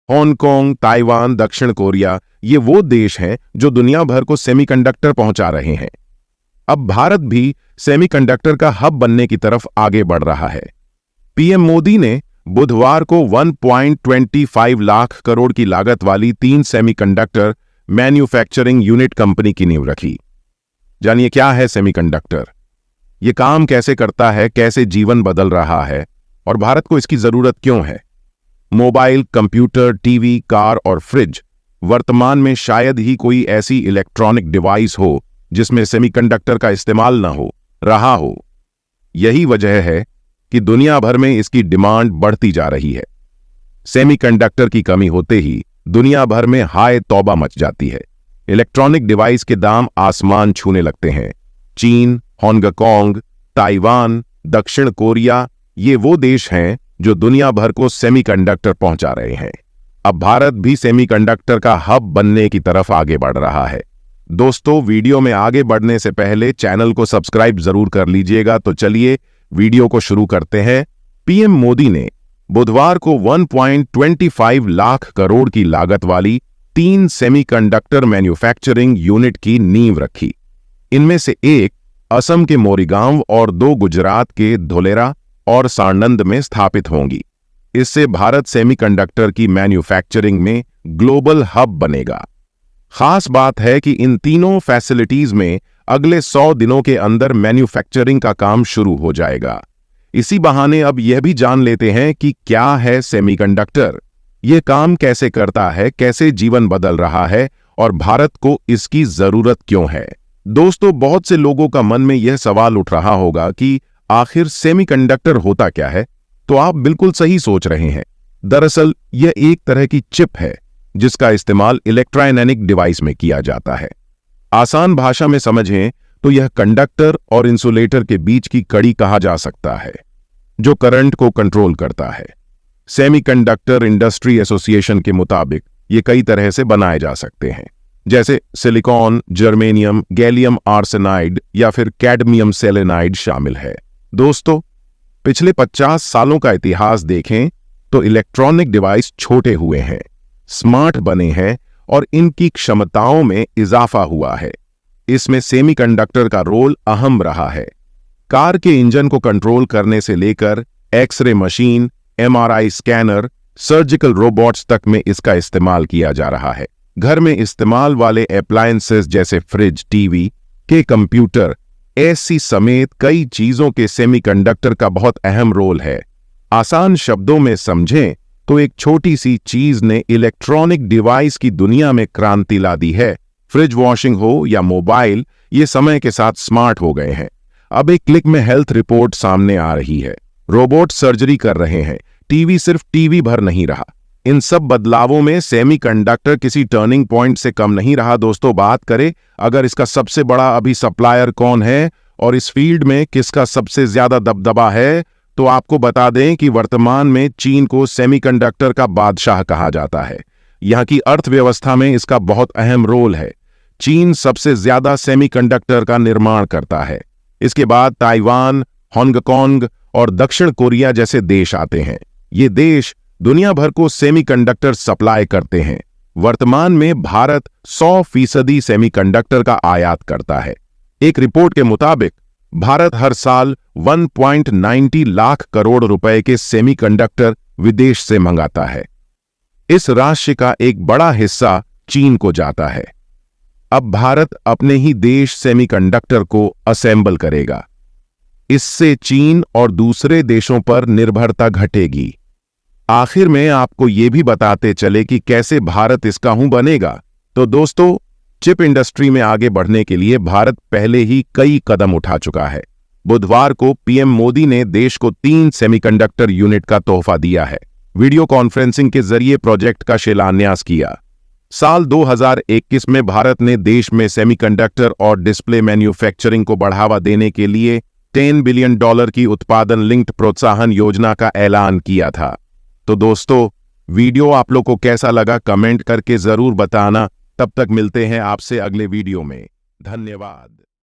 Hong Kong, Taiwan, दक्षिण Korea, ये वो देश हैं जो दुनिया भर को सेमीकंडक्टर पहुंचा रहे हैं। अब भारत भी सेमीकंडक्टर का हब बनने की तरफ आगे बढ़ रहा है। पीएम मोदी ने बुधवार को 1.25 लाख करोड़ की लागत वाली 3 सेमीकंडक्टर मैन्युफैक्चरिंग यूनिट कंपनी की नींव रखी। जानिए क्या है सेमीकंडक्टर, ये काम कैसे करता है, कैसे जीवन बदल रहा है और भारत को इसकी जरूरत क्यों है। मोबाइल, कंप्यूटर, टीवी, कार और फ्रिज, वर्तमान में शायद ही कोई ऐसी इलेक्ट्रॉनिक डिवाइस हो जिसमें सेमीकंडक्टर का इस्तेमाल न रहा हो। यही वजह है कि दुनिया भर में इसकी डिमांड बढ़ती जा रही है। सेमीकंडक्टर की कमी होते ही दुनिया भर में हाय तौबा मच जाती है। इलेक्ट्रॉनिक डिवाइस के दाम आसमान छूने लगते हैं। चीन, हांगकांग, ताइवान, दक्षिण कोरिया, ये वो देश हैं जो दुनिया भर को सेमीकंडक्टर पहुंचा रहे हैं। अब भारत भी सेमीकंडक्टर का हब बनने की तरफ आगे बढ़ रहा है। दोस्तों, वीडियो में आगे बढ़ने से पहले चैनल को सब्सक्राइब जरूर कर लीजिएगा। तो चलिए वीडियो को शुरू करते हैं। पीएम मोदी ने बुधवार को 1.25 लाख करोड़ की लागत वाली 3 सेमीकंडक्टर मैन्युफैक्चरिंग यूनिट की नींव रखी। इनमें से एक असम के मोरीगांव और 2 गुजरात के धोलेरा और साणंद में स्थापित होंगी। इससे भारत सेमीकंडक्टर की मैन्युफैक्चरिंग में ग्लोबल हब बनेगा। खास बात है कि इन तीनों फैसिलिटीज में अगले 100 दिनों के अंदर मैन्युफैक्चरिंग का काम शुरू हो जाएगा। इसी बहाने अब यह भी जान लेते हैं कि क्या है सेमीकंडक्टर, यह काम कैसे करता है, कैसे जीवन बदल रहा है और भारत को इसकी जरूरत क्यों है। दोस्तों, बहुत से लोगों का मन में यह सवाल उठ रहा होगा कि आखिर सेमीकंडक्टर होता क्या है। तो आप बिल्कुल सही सोच रहे हैं। दरअसल यह एक तरह की चिप है जिसका इस्तेमाल इलेक्ट्रॉनिक डिवाइस में किया जाता है। आसान भाषा में समझें तो यह कंडक्टर और इंसुलेटर के बीच की कड़ी कहा जा सकता है जो करंट को कंट्रोल करता है। सेमीकंडक्टर इंडस्ट्री एसोसिएशन के मुताबिक ये कई तरह से बनाए जा सकते हैं, जैसे सिलिकॉन, जर्मेनियम, गैलियम आर्सेनाइड या फिर कैडमियम सेलेनाइड शामिल है। दोस्तों, पिछले 50 सालों का इतिहास देखें तो इलेक्ट्रॉनिक डिवाइस छोटे हुए हैं, स्मार्ट बने हैं और इनकी क्षमताओं में इजाफा हुआ है। इसमें सेमीकंडक्टर का रोल अहम रहा है। कार के इंजन को कंट्रोल करने से लेकर x ray machine, MRI scanner, surgical robots तक में इसका इस्तेमाल किया जा रहा है। घर में इस्तेमाल वाले अप्लायंसेस जैसे फ्रिज, टीवी के कंप्यूटर, एसी समेत कई चीजों के सेमीकंडक्टर का बहुत अहम रोल है। आसान शब्दों में समझें तो एक छोटी सी चीज ने इलेक्ट्रॉनिक डिवाइस की दुनिया में क्रांति ला दी है। फ्रिज, वॉशिंग हो या मोबाइल, ये समय के साथ स्मार्ट हो गए हैं। अब एक क्लिक में हेल्थ रिपोर्ट सामने आ रही है, रोबोट सर्जरी कर रहे हैं, टीवी सिर्फ टीवी भर नहीं रहा। इन सब बदलावों में सेमीकंडक्टर किसी टर्निंग पॉइंट से कम नहीं रहा। दोस्तों, बात करें अगर इसका सबसे बड़ा अभी सप्लायर कौन है और इस फील्ड में किसका सबसे ज्यादा दबदबा है, तो आपको बता दें कि वर्तमान में चीन को सेमीकंडक्टर का बादशाह कहा जाता है। यहाँ की अर्थव्यवस्था में इसका बहुत अहम रोल है। चीन सबसे ज्यादा सेमीकंडक्टर का निर्माण करता है। इसके बाद ताइवान, हांगकांग और दक्षिण कोरिया जैसे देश आते हैं। ये देश दुनिया भर को सेमीकंडक्टर सप्लाई करते हैं। वर्तमान में भारत 100% सेमीकंडक्टर का आयात करता है। एक रिपोर्ट के मुताबिक भारत हर साल 1.90 लाख करोड़ रुपए के सेमीकंडक्टर विदेश से मंगाता है। इस राशि का एक बड़ा हिस्सा चीन को जाता है। अब भारत अपने ही देश सेमीकंडक्टर को असेंबल करेगा। इससे चीन और दूसरे देशों पर निर्भरता घटेगी। आखिर में आपको ये भी बताते चले कि कैसे भारत इसका हूं बनेगा। तो दोस्तों, चिप इंडस्ट्री में आगे बढ़ने के लिए भारत पहले ही कई कदम उठा चुका है। बुधवार को पीएम मोदी ने देश को 3 सेमीकंडक्टर यूनिट का तोहफा दिया है। वीडियो कॉन्फ्रेंसिंग के जरिए प्रोजेक्ट का शिलान्यास किया। साल 2021 में भारत ने देश में सेमीकंडक्टर और डिस्प्ले मैन्युफैक्चरिंग को बढ़ावा देने के लिए $10 बिलियन की उत्पादन लिंक्ड प्रोत्साहन योजना का ऐलान किया था। तो दोस्तों, वीडियो आप लोग को कैसा लगा कमेंट करके जरूर बताना। तब तक मिलते हैं आपसे अगले वीडियो में। धन्यवाद।